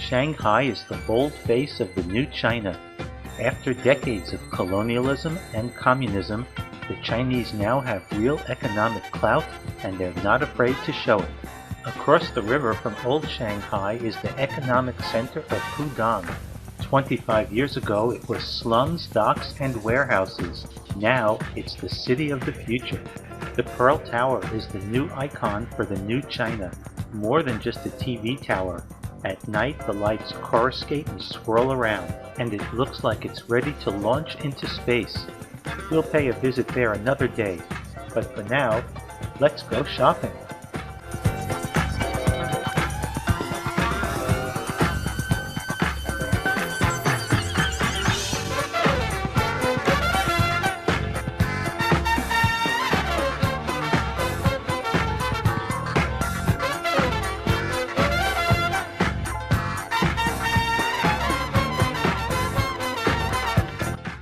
Shanghai is the bold face of the new China. After decades of colonialism and communism, the Chinese now have real economic clout and they're not afraid to show it. Across the river from Old Shanghai is the economic center of Pudong. 25 years ago it was slums, docks, and warehouses. Now it's the city of the future. The Pearl Tower is the new icon for the new China, more than just a TV tower. At night the lights coruscate and swirl around, and it looks like it's ready to launch into space. We'll pay a visit there another day, but for now, let's go shopping.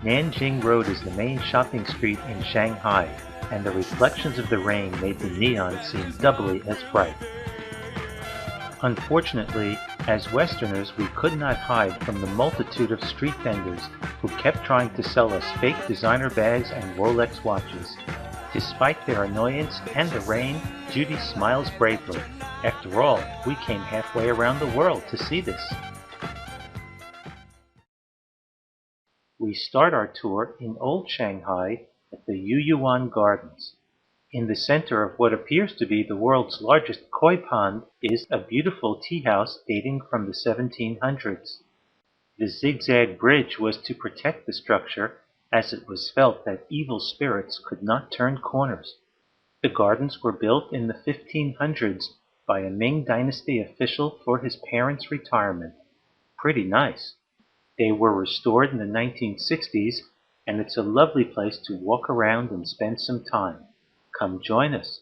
Nanjing Road is the main shopping street in Shanghai, and the reflections of the rain made the neon seem doubly as bright. Unfortunately, as Westerners we could not hide from the multitude of street vendors who kept trying to sell us fake designer bags and Rolex watches. Despite their annoyance and the rain, Judy smiles bravely. After all, we came halfway around the world to see this. We start our tour in Old Shanghai at the Yuyuan Gardens. In the center of what appears to be the world's largest koi pond is a beautiful tea house dating from the 1700s. The zigzag bridge was to protect the structure, as it was felt that evil spirits could not turn corners. The gardens were built in the 1500s by a Ming Dynasty official for his parents' retirement. Pretty nice. They were restored in the 1960s, and it's a lovely place to walk around and spend some time. Come join us.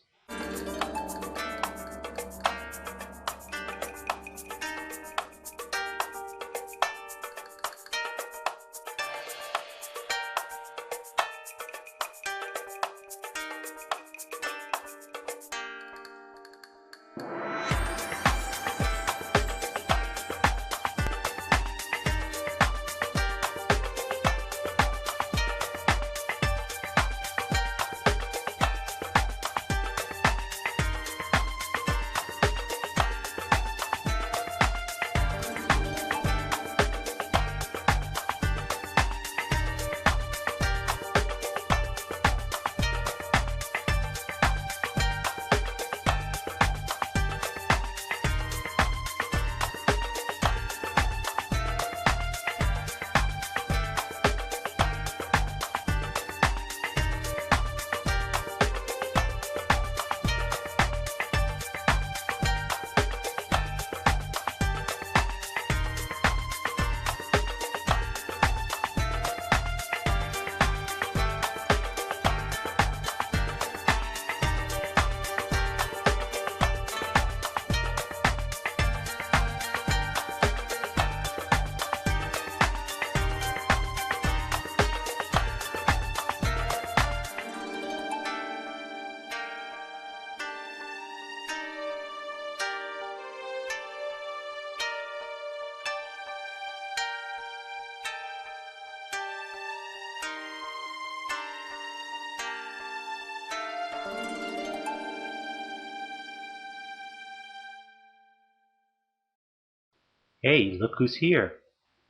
Hey, look who's here.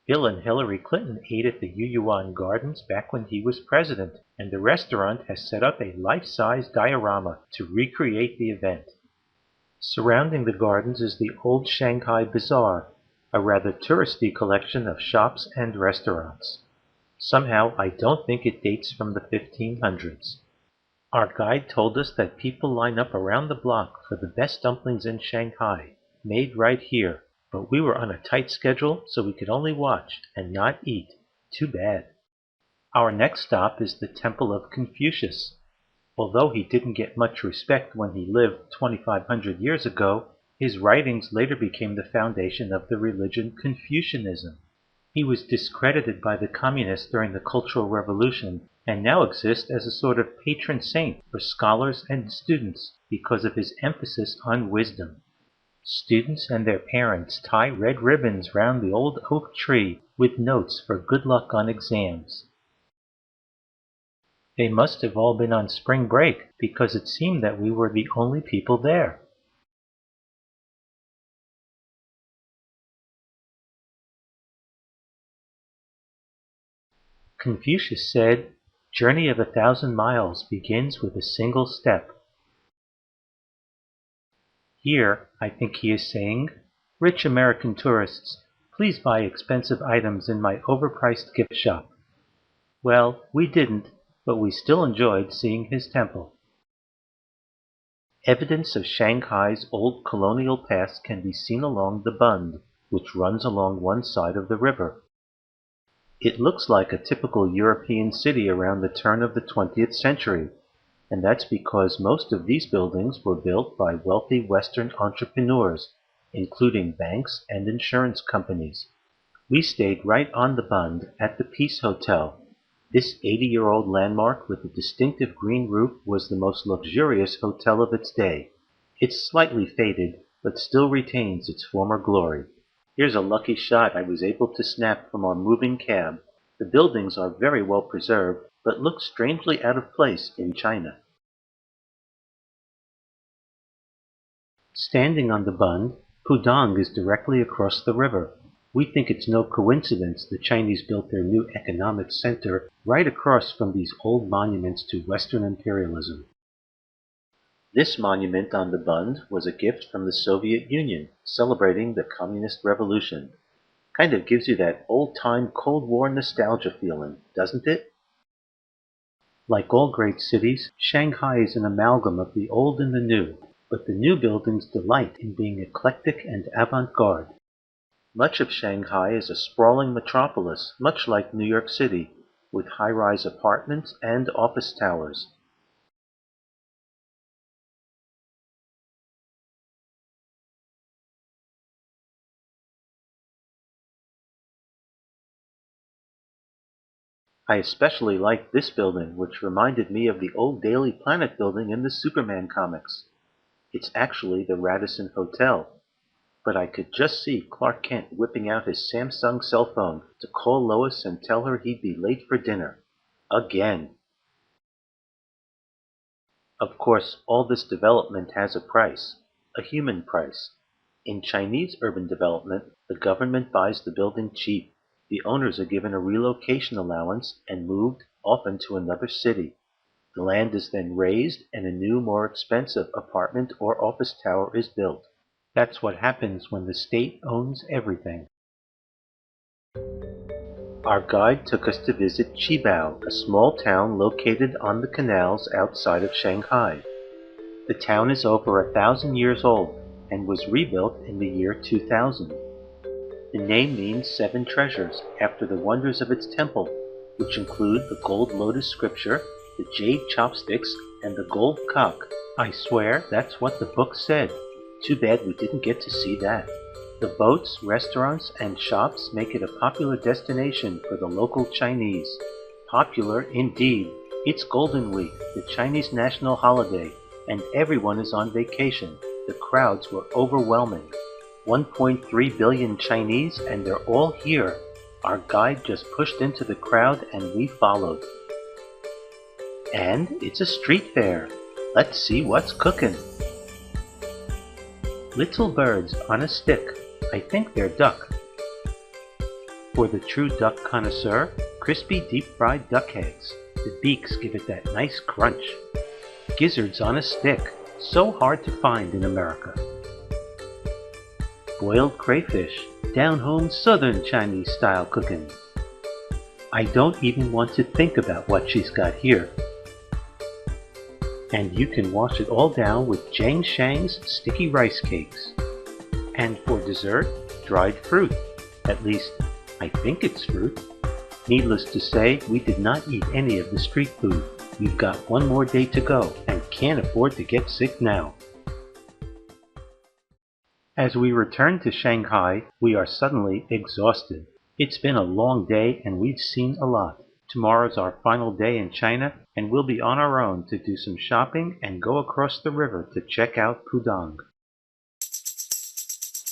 Bill and Hillary Clinton ate at the Yuyuan Gardens back when he was president, and the restaurant has set up a life-size diorama to recreate the event. Surrounding the gardens is the Old Shanghai Bazaar, a rather touristy collection of shops and restaurants. Somehow I don't think it dates from the 1500s. Our guide told us that people line up around the block for the best dumplings in Shanghai, made right here. But we were on a tight schedule, so we could only watch and not eat. Too bad. Our next stop is the Temple of Confucius. Although he didn't get much respect when he lived 2,500 years ago, his writings later became the foundation of the religion Confucianism. He was discredited by the communists during the Cultural Revolution and now exists as a sort of patron saint for scholars and students because of his emphasis on wisdom. Students and their parents tie red ribbons round the old oak tree with notes for good luck on exams. They must have all been on spring break because it seemed that we were the only people there. Confucius said, "Journey of 1,000 miles begins with a single step." Here, I think he is saying, "Rich American tourists, please buy expensive items in my overpriced gift shop." Well, we didn't, but we still enjoyed seeing his temple. Evidence of Shanghai's old colonial past can be seen along the Bund, which runs along one side of the river. It looks like a typical European city around the turn of the 20th century, and that's because most of these buildings were built by wealthy Western entrepreneurs, including banks and insurance companies. We stayed right on the Bund at the Peace Hotel. This 80-year-old landmark with a distinctive green roof was the most luxurious hotel of its day. It's slightly faded, but still retains its former glory. Here's a lucky shot I was able to snap from our moving cab. The buildings are very well preserved, but look strangely out of place in China. Standing on the Bund, Pudong is directly across the river. We think it's no coincidence the Chinese built their new economic center right across from these old monuments to Western imperialism. This monument on the Bund was a gift from the Soviet Union, celebrating the Communist Revolution. Kind of gives you that old-time Cold War nostalgia feeling, doesn't it? Like all great cities, Shanghai is an amalgam of the old and the new, but the new buildings delight in being eclectic and avant-garde. Much of Shanghai is a sprawling metropolis, much like New York City, with high-rise apartments and office towers. I especially liked this building, which reminded me of the old Daily Planet building in the Superman comics. It's actually the Radisson Hotel, but I could just see Clark Kent whipping out his Samsung cell phone to call Lois and tell her he'd be late for dinner. Again. Of course, all this development has a price, a human price. In Chinese urban development, the government buys the building cheap. The owners are given a relocation allowance and moved, often to another city. The land is then raised and a new, more expensive apartment or office tower is built. That's what happens when the state owns everything. Our guide took us to visit Qibao, a small town located on the canals outside of Shanghai. The town is over 1,000 years old and was rebuilt in the year 2000. The name means 7 treasures, after the wonders of its temple, which include the gold lotus scripture, the jade chopsticks, and the gold cock. I swear that's what the book said. Too bad we didn't get to see that. The boats, restaurants, and shops make it a popular destination for the local Chinese. Popular indeed. It's Golden Week, the Chinese national holiday, and everyone is on vacation. The crowds were overwhelming. 1.3 billion Chinese, and they're all here. Our guide just pushed into the crowd and we followed. And it's a street fair. Let's see what's cooking. Little birds on a stick. I think they're duck. For the true duck connoisseur, crispy deep-fried duck eggs. The beaks give it that nice crunch. Gizzards on a stick. So hard to find in America. Boiled crayfish. Down-home Southern Chinese style cooking. I don't even want to think about what she's got here. And you can wash it all down with Jiang Shang's sticky rice cakes. And for dessert, dried fruit. At least, I think it's fruit. Needless to say, we did not eat any of the street food. We've got one more day to go and can't afford to get sick now. As we return to Shanghai, we are suddenly exhausted. It's been a long day and we've seen a lot. Tomorrow's our final day in China, and we'll be on our own to do some shopping and go across the river to check out Pudong.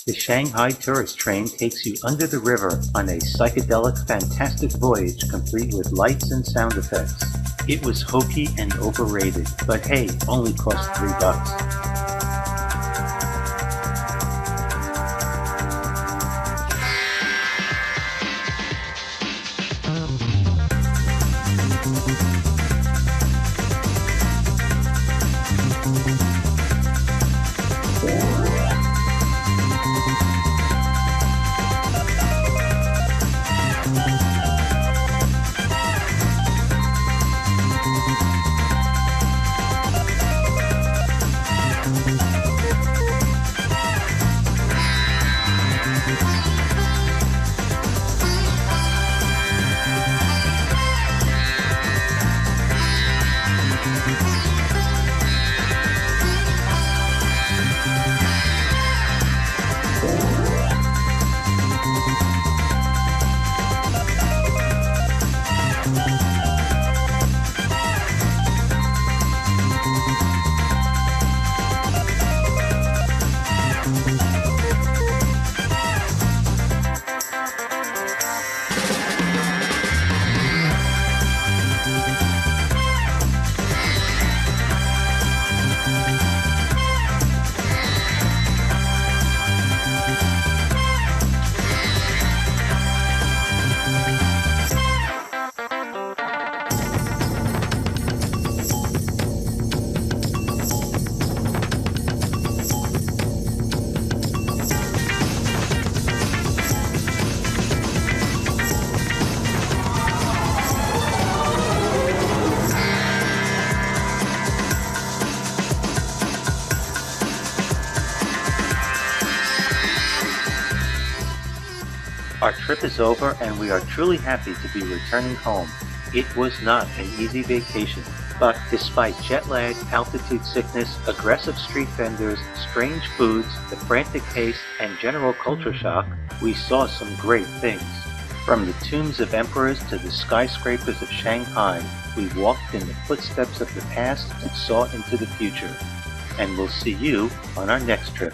The Shanghai tourist train takes you under the river on a psychedelic, fantastic voyage complete with lights and sound effects. It was hokey and overrated, but hey, only cost $3. Our trip is over and we are truly happy to be returning home. It was not an easy vacation, but despite jet lag, altitude sickness, aggressive street vendors, strange foods, the frantic pace, and general culture shock, we saw some great things. From the tombs of emperors to the skyscrapers of Shanghai, we walked in the footsteps of the past and saw into the future. And we'll see you on our next trip.